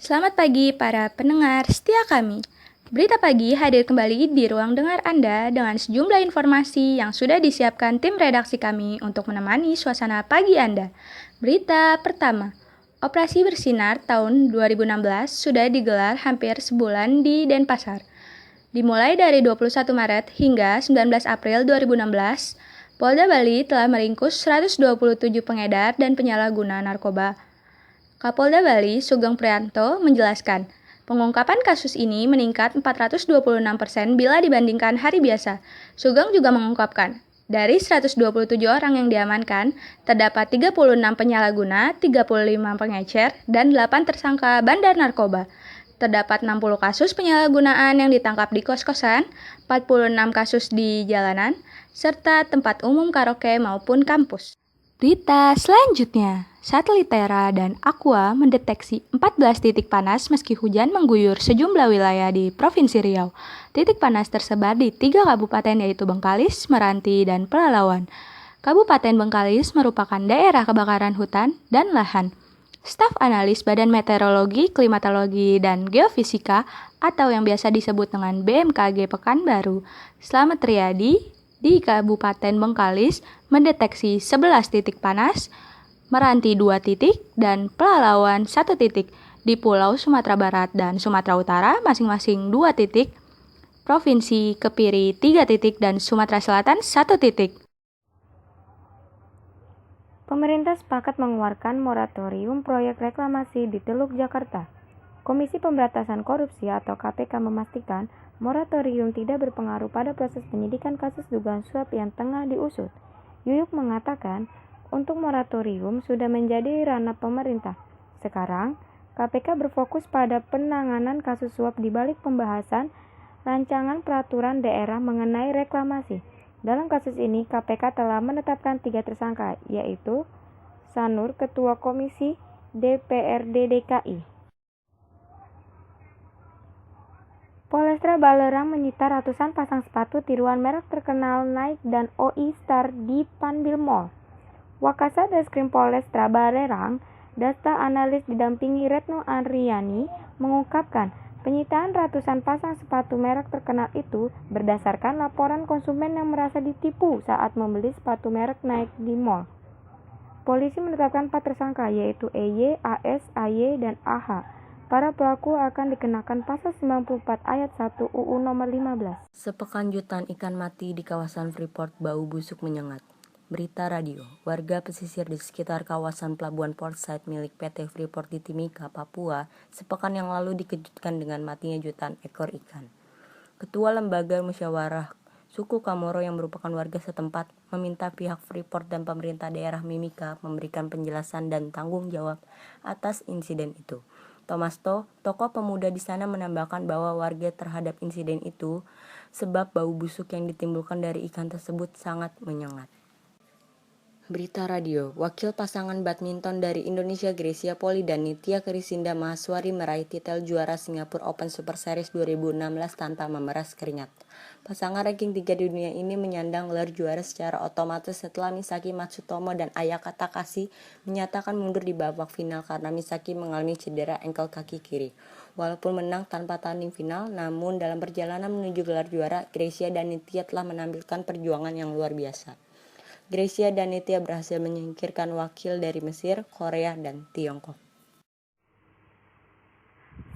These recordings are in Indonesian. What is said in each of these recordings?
Selamat pagi para pendengar setia kami. Berita pagi hadir kembali di ruang dengar Anda dengan sejumlah informasi yang sudah disiapkan tim redaksi kami untuk menemani suasana pagi Anda. Berita pertama, Operasi Bersinar tahun 2016 sudah digelar hampir sebulan di Denpasar. Dimulai dari 21 Maret hingga 19 April 2016, Polda Bali telah meringkus 127 pengedar dan penyalahguna narkoba. Kapolda Bali, Sugeng Priyanto, menjelaskan, pengungkapan kasus ini meningkat 426% bila dibandingkan hari biasa. Sugeng juga mengungkapkan, dari 127 orang yang diamankan, terdapat 36 penyalahguna, 35 pengecer, dan 8 tersangka bandar narkoba. Terdapat 60 kasus penyalahgunaan yang ditangkap di kos-kosan, 46 kasus di jalanan, serta tempat umum karaoke maupun kampus. Berita selanjutnya, satelit Terra dan Aqua mendeteksi 14 titik panas meski hujan mengguyur sejumlah wilayah di Provinsi Riau. Titik panas tersebar di 3 kabupaten yaitu Bengkalis, Meranti, dan Pelalawan. Kabupaten Bengkalis merupakan daerah kebakaran hutan dan lahan. Staf analis Badan Meteorologi, Klimatologi, dan Geofisika atau yang biasa disebut dengan BMKG Pekanbaru, Slamet Riyadi, di Kabupaten Bengkalis mendeteksi 11 titik panas, Meranti 2 titik, dan Pelalawan 1 titik. Di Pulau Sumatera Barat dan Sumatera Utara masing-masing 2 titik, Provinsi Kepiri 3 titik, dan Sumatera Selatan 1 titik. Pemerintah sepakat mengeluarkan moratorium proyek reklamasi di Teluk Jakarta. Komisi Pemberantasan Korupsi atau KPK memastikan moratorium tidak berpengaruh pada proses penyidikan kasus dugaan suap yang tengah diusut. Yuyuk mengatakan, untuk moratorium sudah menjadi ranah pemerintah. Sekarang, KPK berfokus pada penanganan kasus suap di balik pembahasan rancangan peraturan daerah mengenai reklamasi. Dalam kasus ini, KPK telah menetapkan 3 tersangka, yaitu Sanur, Ketua Komisi DPRD DKI. Polrestra Balerang menyita ratusan pasang sepatu tiruan merek terkenal Nike dan OI Star di Panbil Mall. Wakasat Reskrim Polrestra Balerang, data analis didampingi Retno Andriani, mengungkapkan penyitaan ratusan pasang sepatu merek terkenal itu berdasarkan laporan konsumen yang merasa ditipu saat membeli sepatu merek Nike di mall. Polisi menetapkan 4 tersangka yaitu EY, AS, AY, dan AH. Para pelaku akan dikenakan pasal 94 ayat 1 UU nomor 15. Sepekan jutaan ikan mati di kawasan Freeport, bau busuk menyengat. Berita radio, warga pesisir di sekitar kawasan pelabuhan Portside milik PT Freeport di Timika, Papua, sepekan yang lalu dikejutkan dengan matinya jutaan ekor ikan. Ketua Lembaga Musyawarah Suku Kamoro yang merupakan warga setempat meminta pihak Freeport dan pemerintah daerah Mimika memberikan penjelasan dan tanggung jawab atas insiden itu. Tomasto, tokoh pemuda di sana menambahkan bahwa warga terhadap insiden itu sebab bau busuk yang ditimbulkan dari ikan tersebut sangat menyengat. Berita radio, wakil pasangan badminton dari Indonesia Grecia Poli dan Nitya Krisinda Mahaswari meraih titel juara Singapore Open Super Series 2016 tanpa memeras keringat. Pasangan ranking 3 di dunia ini menyandang gelar juara secara otomatis setelah Misaki Matsutomo dan Ayaka Takashi menyatakan mundur di babak final karena Misaki mengalami cedera ankle kaki kiri. Walaupun menang tanpa tanding final, namun dalam perjalanan menuju gelar juara, Grecia dan Nitya telah menampilkan perjuangan yang luar biasa. Grecia dan Nitya berhasil menyingkirkan wakil dari Mesir, Korea, dan Tiongkok.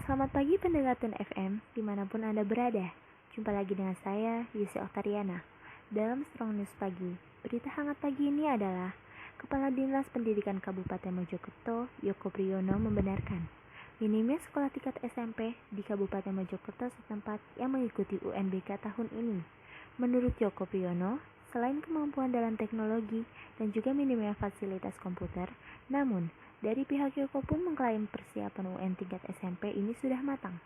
Selamat pagi pendengar Tun FM, dimanapun Anda berada. Jumpa lagi dengan saya, Yusi Oktariana. Dalam Strong News Pagi, berita hangat pagi ini adalah Kepala Dinas Pendidikan Kabupaten Mojokerto, Yoko Priyono membenarkan minimnya sekolah tingkat SMP di Kabupaten Mojokerto setempat yang mengikuti UNBK tahun ini. Menurut Yoko Priyono, selain kemampuan dalam teknologi dan juga minimnya fasilitas komputer, namun dari pihak Yoko pun mengklaim persiapan UN tingkat SMP ini sudah matang.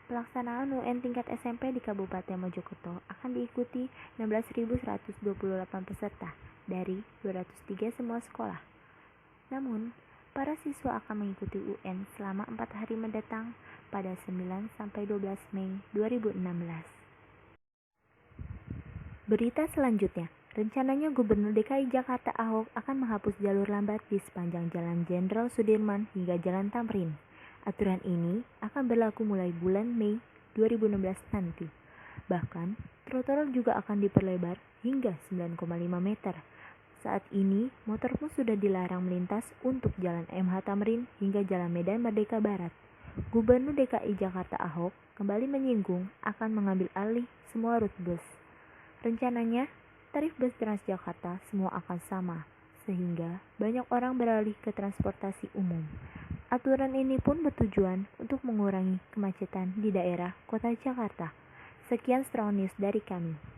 Pelaksanaan UN tingkat SMP di Kabupaten Mojokerto akan diikuti 16.128 peserta dari 203 semua sekolah. Namun, para siswa akan mengikuti UN selama 4 hari mendatang pada 9-12 Mei 2016. Berita selanjutnya, rencananya Gubernur DKI Jakarta Ahok akan menghapus jalur lambat di sepanjang Jalan Jenderal Sudirman hingga Jalan Tamrin. Aturan ini akan berlaku mulai bulan Mei 2016 nanti. Bahkan, trotoar juga akan diperlebar hingga 9,5 meter. Saat ini, motor pun sudah dilarang melintas untuk Jalan MH Tamrin hingga Jalan Medan Merdeka Barat. Gubernur DKI Jakarta Ahok kembali menyinggung akan mengambil alih semua rute bus. Rencananya, tarif bus Transjakarta semua akan sama, sehingga banyak orang beralih ke transportasi umum. Aturan ini pun bertujuan untuk mengurangi kemacetan di daerah kota Jakarta. Sekian Strong News dari kami.